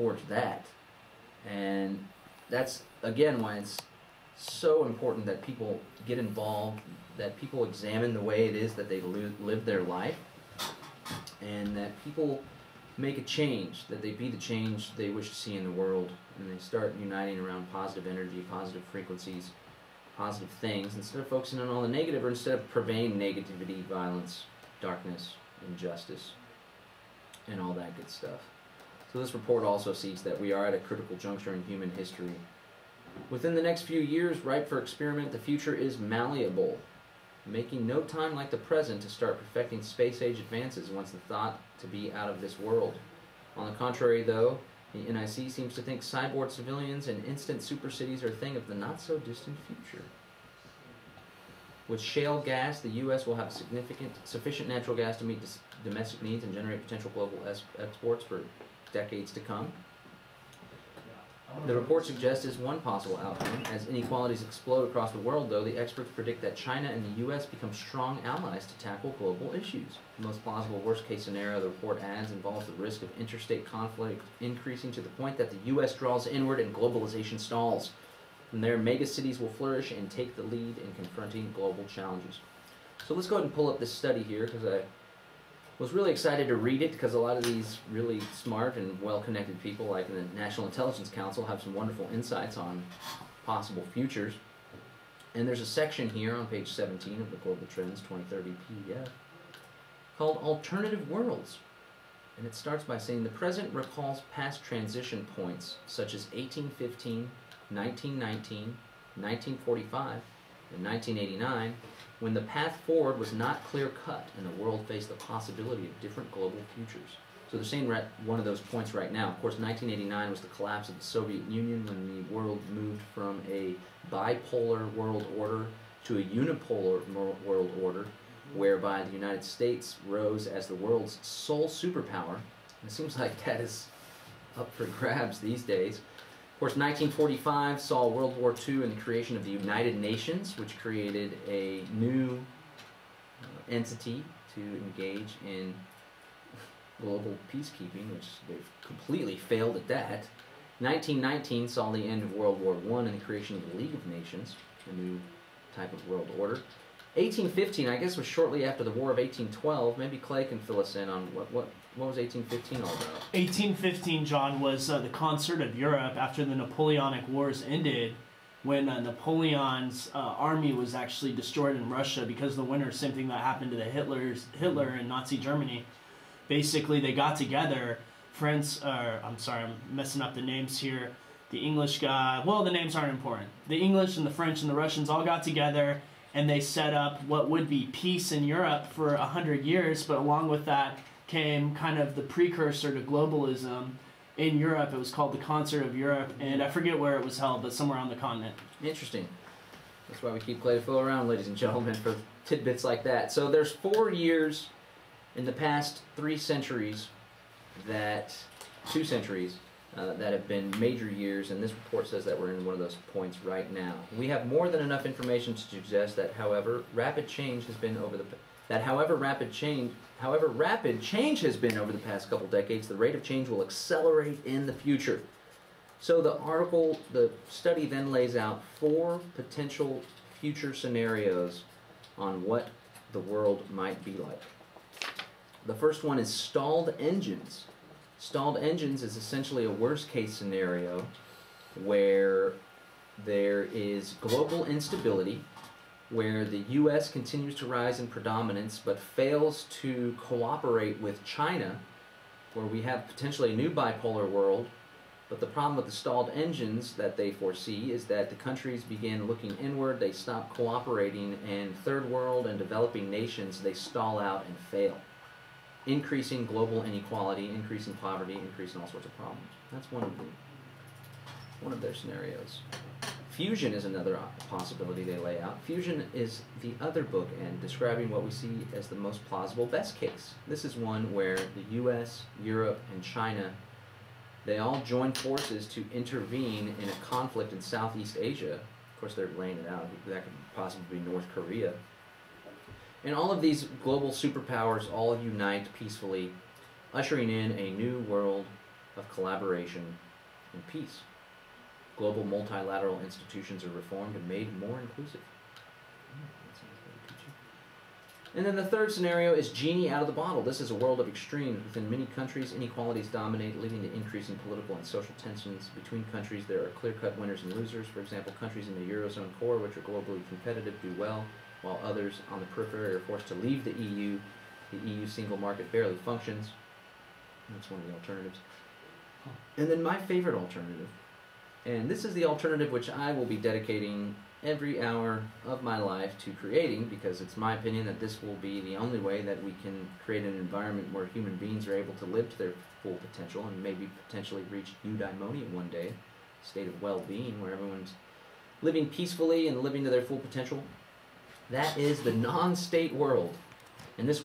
towards that. And that's, again, why it's so important that people get involved, that people examine the way it is that they live their life, and that people make a change, that they be the change they wish to see in the world, and they start uniting around positive energy, positive frequencies, positive things, instead of focusing on all the negative, or instead of purveying negativity, violence, darkness, injustice, and all that good stuff. So this report also sees that we are at a critical juncture in human history. Within the next few years, ripe for experiment, the future is malleable, making no time like the present to start perfecting space-age advances once the thought to be out of this world. On the contrary, though, the NIC seems to think cyborg civilians and instant super cities are a thing of the not-so-distant future. With shale gas, the U.S. will have sufficient natural gas to meet domestic needs and generate potential global exports for decades to come. The report suggests is one possible outcome. As inequalities explode across the world, though, the experts predict that China and the U.S. become strong allies to tackle global issues. The most plausible worst-case scenario, the report adds, involves the risk of interstate conflict increasing to the point that the U.S. draws inward and globalization stalls. From there, megacities will flourish and take the lead in confronting global challenges. So let's go ahead and pull up this study here, because I was really excited to read it, because a lot of these really smart and well-connected people like the National Intelligence Council have some wonderful insights on possible futures. And there's a section here on page 17 of the Global Trends 2030 PDF called Alternative Worlds. And it starts by saying the present recalls past transition points such as 1815, 1919, 1945, and 1989, when the path forward was not clear-cut and the world faced the possibility of different global futures. So they're saying one of those points right now. Of course, 1989 was the collapse of the Soviet Union, when the world moved from a bipolar world order to a unipolar world order, whereby the United States rose as the world's sole superpower. And it seems like that is up for grabs these days. Of course, 1945 saw World War II and the creation of the United Nations, which created a new entity to engage in global peacekeeping, which they've completely failed at that. 1919 saw the end of World War I and the creation of the League of Nations, a new type of world order. 1815, I guess, was shortly after the War of 1812. Maybe Clay can fill us in on what was 1815 all about. 1815, John, was the concert of Europe after the Napoleonic Wars ended, when Napoleon's army was actually destroyed in Russia because of the winter. Same thing that happened to the Hitler and Nazi Germany. Basically, they got together. I'm sorry, I'm messing up the names here. The English guy, well, the names aren't important. The English and the French and the Russians all got together, and they set up what would be peace in Europe for 100 years, but along with that came kind of the precursor to globalism in Europe. It was called the Concert of Europe, and I forget where it was held, but somewhere on the continent. Interesting. That's why we keep Clay DeFoe around, ladies and gentlemen, for tidbits like that. So there's 4 years in the past 2 centuries that have been major years, and this report says that we're in one of those points right now. We have more than enough information to suggest that however rapid change has been over the past couple decades, the rate of change will accelerate in the future. So the study then lays out 4 potential future scenarios on what the world might be like. The first one is stalled engines. Stalled engines is essentially a worst-case scenario where there is global instability, where the U.S. continues to rise in predominance but fails to cooperate with China, where we have potentially a new bipolar world. But the problem with the stalled engines that they foresee is that the countries begin looking inward, they stop cooperating, and third world and developing nations, they stall out and fail, increasing global inequality, increasing poverty, increasing all sorts of problems. That's one of their scenarios. Fusion is another possibility they lay out. Fusion is the other bookend, describing what we see as the most plausible best case. This is one where the U.S., Europe, and China, they all join forces to intervene in a conflict in Southeast Asia. Of course, they're laying it out. That could possibly be North Korea. And all of these global superpowers all unite peacefully, ushering in a new world of collaboration and peace. Global multilateral institutions are reformed and made more inclusive. And then the third scenario is genie out of the bottle. This is a world of extremes. Within many countries, inequalities dominate, leading to increasing political and social tensions. Between countries, there are clear-cut winners and losers. For example, countries in the Eurozone core, which are globally competitive, do well, while others on the periphery are forced to leave the EU. The EU single market barely functions. That's one of the alternatives. And then my favorite alternative, and this is the alternative which I will be dedicating every hour of my life to creating, because it's my opinion that this will be the only way that we can create an environment where human beings are able to live to their full potential and maybe potentially reach eudaimonia one day, a state of well-being where everyone's living peacefully and living to their full potential. That is the non-state world. And this